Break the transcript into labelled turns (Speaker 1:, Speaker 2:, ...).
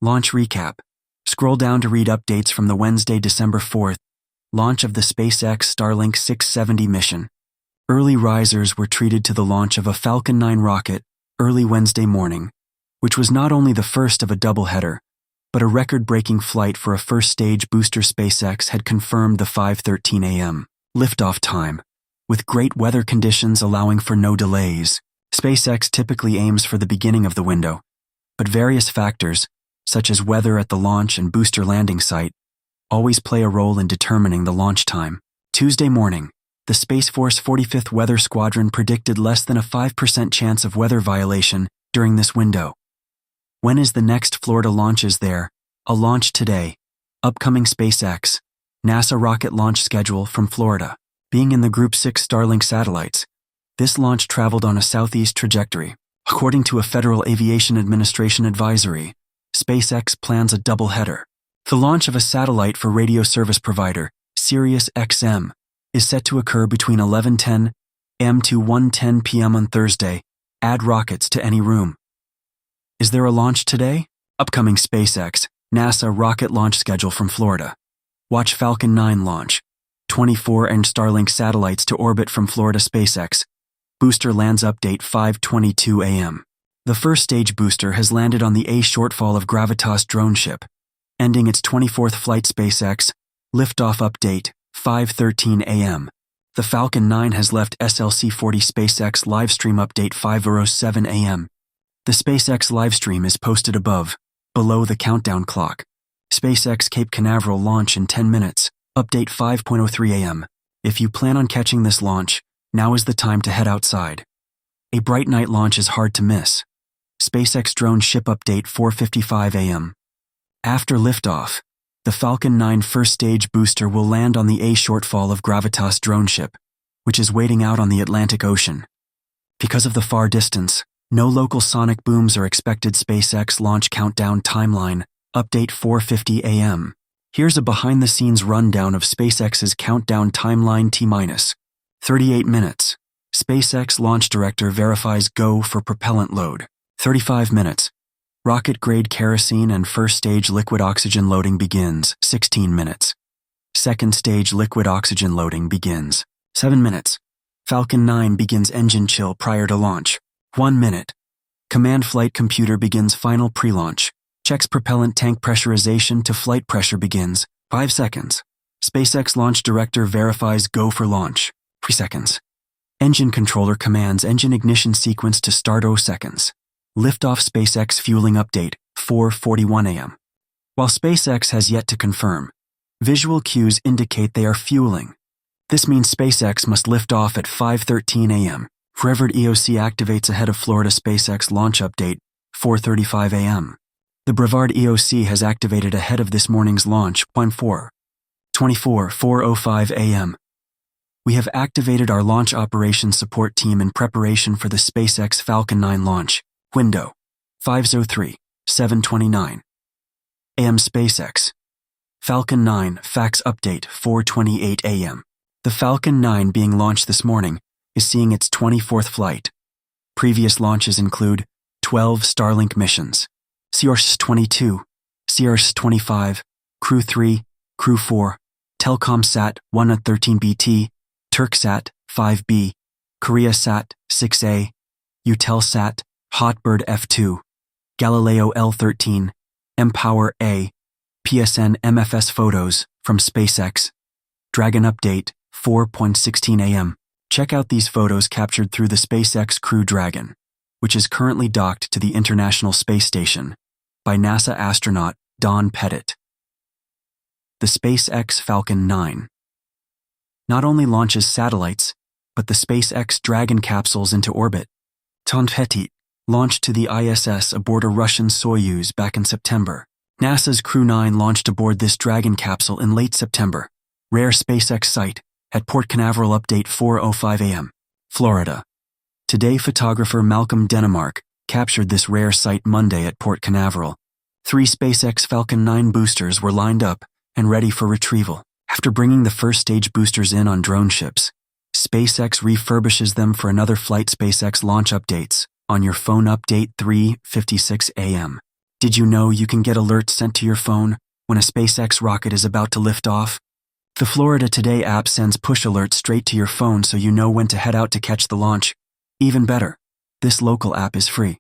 Speaker 1: Launch recap. Scroll down to read updates from the Wednesday, December 4th, launch of the SpaceX Starlink 670 mission. Early risers were treated to the launch of a Falcon 9 rocket early Wednesday morning, which was not only the first of a doubleheader, but a record-breaking flight for a first-stage booster. SpaceX had confirmed the 5:13 a.m. liftoff time, with great weather conditions allowing for no delays. SpaceX typically aims for the beginning of the window, but various factors, such as weather at the launch and booster landing site, always play a role in determining the launch time. Tuesday morning, the Space Force 45th Weather Squadron predicted less than a 5% chance of weather violation during this window. When is the next Florida launches there? A launch today. Upcoming SpaceX, NASA rocket launch schedule from Florida. Being in the Group 6 Starlink satellites, this launch traveled on a southeast trajectory. According to a Federal Aviation Administration advisory, SpaceX plans a doubleheader. The launch of a satellite for radio service provider, Sirius XM, is set to occur between 11:10 a.m. to 1:10 p.m. on Thursday. Add rockets to any room. Is there a launch today? Upcoming SpaceX, NASA rocket launch schedule from Florida. Watch Falcon 9 launch. 24 and Starlink satellites to orbit from Florida. SpaceX booster lands update 5:22 a.m. The first stage booster has landed on the A shortfall of Gravitas drone ship, ending its 24th flight. SpaceX liftoff update 5:13 a.m. The Falcon 9 has left SLC-40. SpaceX livestream update 5:07 a.m. The SpaceX livestream is posted above, below the countdown clock. SpaceX Cape Canaveral launch in 10 minutes, update 5:03 a.m. If you plan on catching this launch, now is the time to head outside. A bright night launch is hard to miss. SpaceX drone ship update 4:55 a.m. After liftoff, the Falcon 9 first stage booster will land on the A shortfall of Gravitas drone ship, which is waiting out on the Atlantic Ocean. Because of the far distance, no local sonic booms are expected. SpaceX launch countdown timeline, update 4:50 a.m. Here's a behind-the-scenes rundown of SpaceX's countdown timeline. T-minus 38 minutes. SpaceX launch director verifies go for propellant load. 35 minutes. Rocket-grade kerosene and first-stage liquid oxygen loading begins. 16 minutes. Second-stage liquid oxygen loading begins. 7 minutes. Falcon 9 begins engine chill prior to launch. 1 minute. Command flight computer begins final pre-launch. Checks propellant tank pressurization to flight pressure begins. 5 seconds. SpaceX launch director verifies go for launch. 3 seconds. Engine controller commands engine ignition sequence to start. 0 seconds. Liftoff. SpaceX fueling update 4:41 a.m. While SpaceX has yet to confirm, visual cues indicate they are fueling. This means SpaceX must lift off at 5:13 a.m. Brevard EOC activates ahead of Florida. SpaceX launch update 4:35 a.m. The Brevard EOC has activated ahead of this morning's launch 4:05 a.m. We have activated our launch operations support team in preparation for the SpaceX Falcon 9 launch. Window 5:03:7:29 a.m. SpaceX Falcon 9 fax update 4:28 a.m. The Falcon 9 being launched this morning is seeing its 24th flight. Previous launches include 12 Starlink missions: CRS-22, CRS-25, Crew 3, Crew 4, Telkomsat 1 at 13BT, Turksat 5B, KoreaSat 6A, Eutelsat, Hotbird F2, Galileo L13, Empower A, PSN MFS photos from SpaceX. Dragon update 4:16 a.m. Check out these photos captured through the SpaceX Crew Dragon, which is currently docked to the International Space Station, by NASA astronaut Don Pettit. The SpaceX Falcon 9 not only launches satellites, but the SpaceX Dragon capsules into orbit. Don Pettit launched to the ISS aboard a Russian Soyuz back in September. NASA's Crew 9 launched aboard this Dragon capsule in late September. Rare SpaceX site at Port Canaveral update 4:05 a.m. Florida. Today, photographer Malcolm Denemark captured this rare site Monday at Port Canaveral. 3 SpaceX Falcon 9 boosters were lined up and ready for retrieval. After bringing the first stage boosters in on drone ships, SpaceX refurbishes them for another flight. SpaceX launch updates on your phone update 3:56 a.m. Did you know you can get alerts sent to your phone when a SpaceX rocket is about to lift off? The Florida Today app sends push alerts straight to your phone so you know when to head out to catch the launch. Even better, this local app is free.